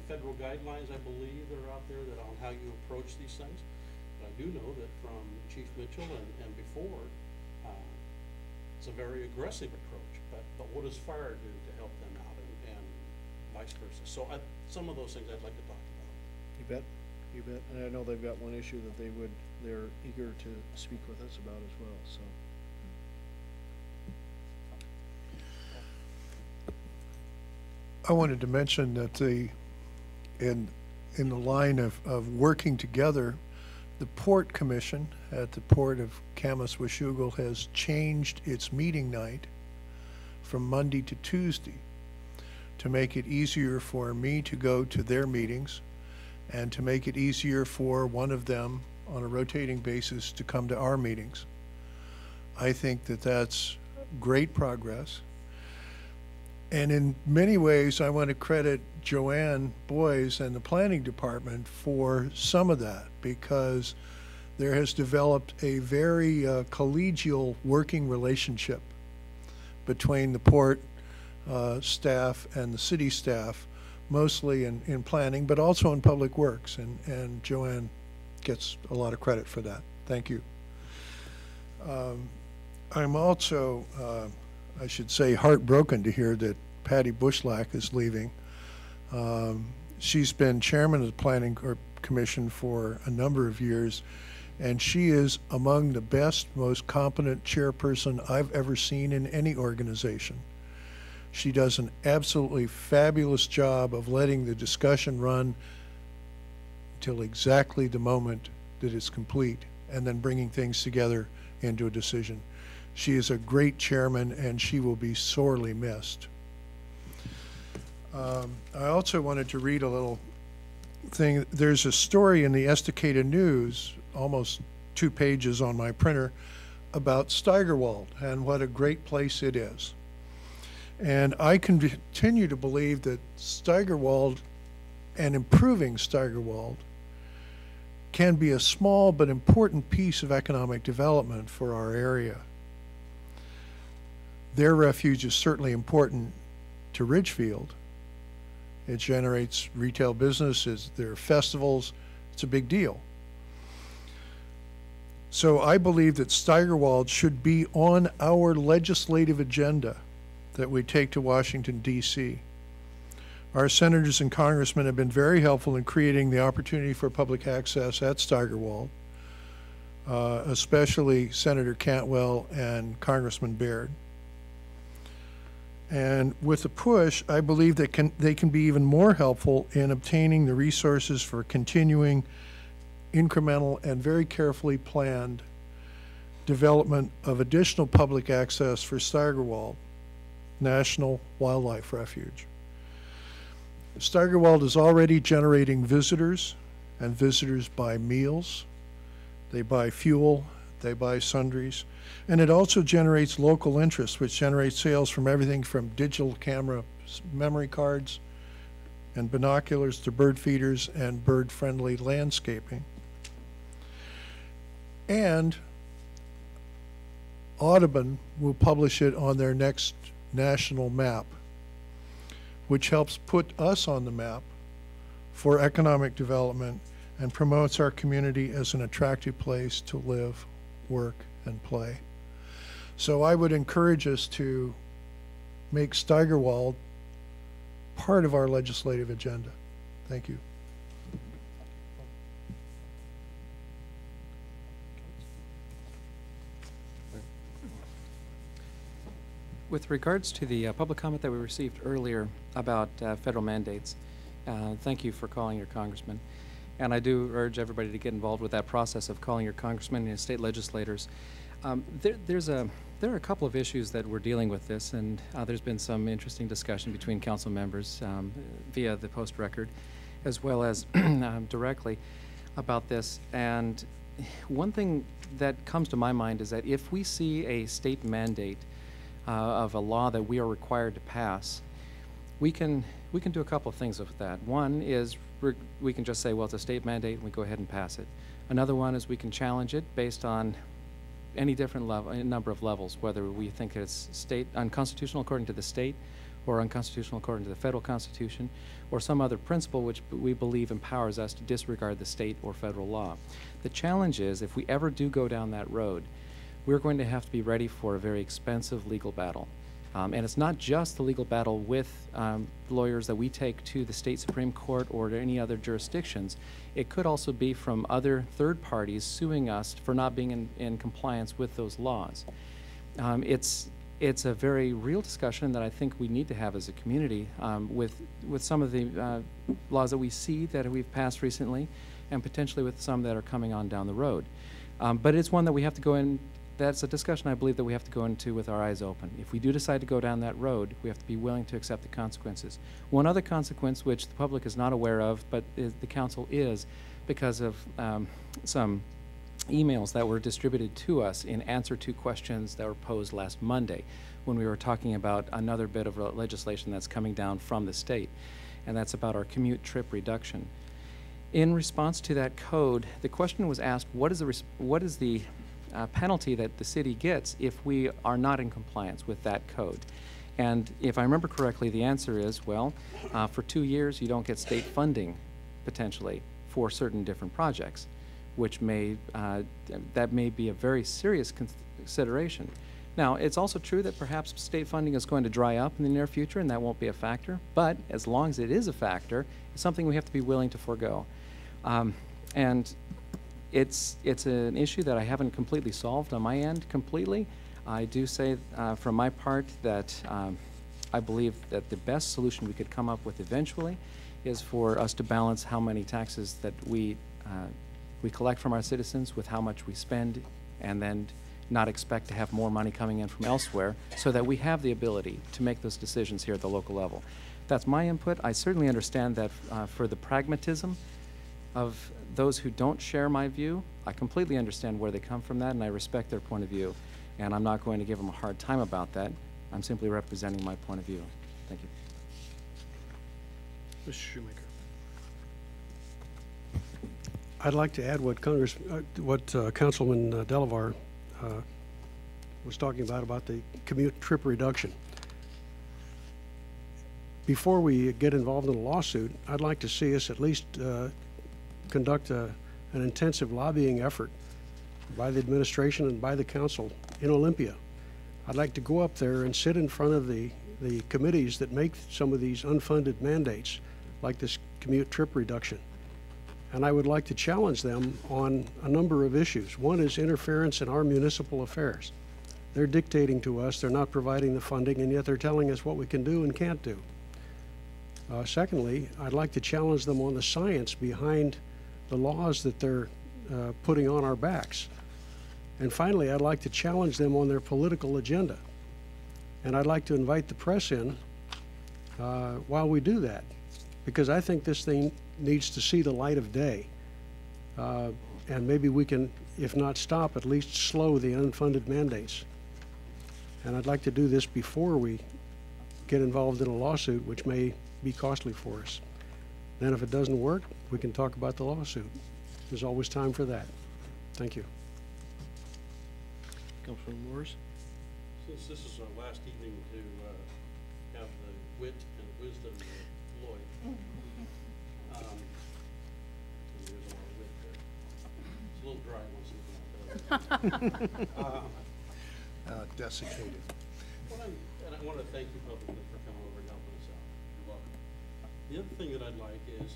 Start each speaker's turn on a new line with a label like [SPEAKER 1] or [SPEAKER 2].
[SPEAKER 1] federal guidelines, I believe, that are out there that on how you approach these things. But I do know that from Chief Mitchell and before, it's a very aggressive approach. But what does fire do to help them out, and vice versa? So some of those things I'd like to talk about.
[SPEAKER 2] You bet. You bet. And I know they've got one issue that they're eager to speak with us about as well. So.
[SPEAKER 3] I wanted to mention that in the line of working together, the Port Commission at the Port of Kamas-Washougal has changed its meeting night from Monday to Tuesday to make it easier for me to go to their meetings and to make it easier for one of them on a rotating basis to come to our meetings. I think that that's great progress. And in many ways, I want to credit Joanne Boyes and the planning department for some of that, because there has developed a very collegial working relationship between the port staff and the city staff, mostly in planning, but also in public works. And Joanne gets a lot of credit for that. Thank you. I'm also, I should say, heartbroken to hear that Patty Bushlack is leaving. She's been chairman of the Planning Commission for a number of years, and she is among the best, most competent chairperson I've ever seen in any organization. She does an absolutely fabulous job of letting the discussion run till exactly the moment that it's complete, and then bringing things together into a decision. She is a great chairman, and she will be sorely missed. I also wanted to read a little thing. There's a story in the Estacada News, almost 2 pages on my printer, about Steigerwald and what a great place it is. And I continue to believe that Steigerwald and improving Steigerwald can be a small but important piece of economic development for our area. Their refuge is certainly important to Ridgefield. It generates retail business, there are festivals, it's a big deal. So I believe that Steigerwald should be on our legislative agenda that we take to Washington, D.C. Our senators and congressmen have been very helpful in creating the opportunity for public access at Steigerwald, especially Senator Cantwell and Congressman Baird. And with the push, I believe that they can be even more helpful in obtaining the resources for continuing incremental and very carefully planned development of additional public access for Steigerwald National Wildlife Refuge. Steigerwald is already generating visitors, and visitors buy meals, they buy fuel, they buy sundries, and it also generates local interest, which generates sales from everything from digital camera memory cards and binoculars to bird feeders and bird-friendly landscaping. And Audubon will publish it on their next national map, which helps put us on the map for economic development and promotes our community as an attractive place to live, work, and play. So I would encourage us to make Steigerwald part of our legislative agenda. Thank you.
[SPEAKER 4] With regards to the public comment that we received earlier about federal mandates, thank you for calling your congressman. And I do urge everybody to get involved with that process of calling your congressman and state legislators. There are a couple of issues that we're dealing with this, and there's been some interesting discussion between council members via the Post record, as well as directly about this. And one thing that comes to my mind is that if we see a state mandate of a law that we are required to pass, we can do a couple of things with that. One is we can just say, well, it's a state mandate, and we go ahead and pass it. Another one is we can challenge it based on any different level, a number of levels, whether we think it's state unconstitutional according to the state, or unconstitutional according to the federal constitution, or some other principle which we believe empowers us to disregard the state or federal law. The challenge is, if we ever do go down that road, we're going to have to be ready for a very expensive legal battle. And it's not just the legal battle with lawyers that we take to the state Supreme Court or to any other jurisdictions. It could also be from other third parties suing us for not being in compliance with those laws. It's a very real discussion that I think we need to have as a community with some of the laws that we see that we've passed recently, and potentially with some that are coming on down the road. But it's one that we have to go in. That's a discussion I believe that we have to go into with our eyes open. If we do decide to go down that road, we have to be willing to accept the consequences. One other consequence, which the public is not aware of, but the council is, because of some emails that were distributed to us in answer to questions that were posed last Monday when we were talking about another bit of legislation that's coming down from the state, and that's about our commute trip reduction. In response to that code, the question was asked, what is the penalty that the city gets if we are not in compliance with that code? And if I remember correctly, the answer is, well, for 2 years you don't get state funding, potentially, for certain different projects, which that may be a very serious consideration. Now, it's also true that perhaps state funding is going to dry up in the near future, and that won't be a factor, but as long as it is a factor, it's something we have to be willing to forego. And it's an issue that I haven't completely solved on my end completely. I do say from my part that I believe that the best solution we could come up with eventually is for us to balance how many taxes that we collect from our citizens with how much we spend, and then not expect to have more money coming in from elsewhere, so that we have the ability to make those decisions here at the local level. That's my input. I certainly understand that for the pragmatism of those who don't share my view, I completely understand where they come from that, and I respect their point of view. And I'm not going to give them a hard time about that. I'm simply representing my point of view. Thank you.
[SPEAKER 2] Mr. Shoemaker.
[SPEAKER 5] I'd like to add what Councilman Delavar was talking about the commute trip reduction. Before we get involved in a lawsuit, I'd like to see us at least conduct an intensive lobbying effort by the administration and by the council in Olympia. I'd like to go up there and sit in front of the committees that make some of these unfunded mandates, like this commute trip reduction. And I would like to challenge them on a number of issues. One is interference in our municipal affairs. They're dictating to us, they're not providing the funding, and yet they're telling us what we can do and can't do. Secondly, I'd like to challenge them on the science behind the laws that they're putting on our backs. And finally, I'd like to challenge them on their political agenda. And I'd like to invite the press in while we do that, because I think this thing needs to see the light of day. And maybe we can, if not stop, at least slow the unfunded mandates. And I'd like to do this before we get involved in a lawsuit, which may be costly for us. Then if it doesn't work, we can talk about the lawsuit. There's always time for that. Thank you.
[SPEAKER 2] Councilman Morris.
[SPEAKER 1] Since this is our last evening to have the wit and wisdom of Lloyd, there's a lot of wit there. It's a little dry once in a while.
[SPEAKER 3] Desiccated.
[SPEAKER 1] And I want to thank you publicly for coming over and helping us out. You're welcome. The other thing that I'd like is,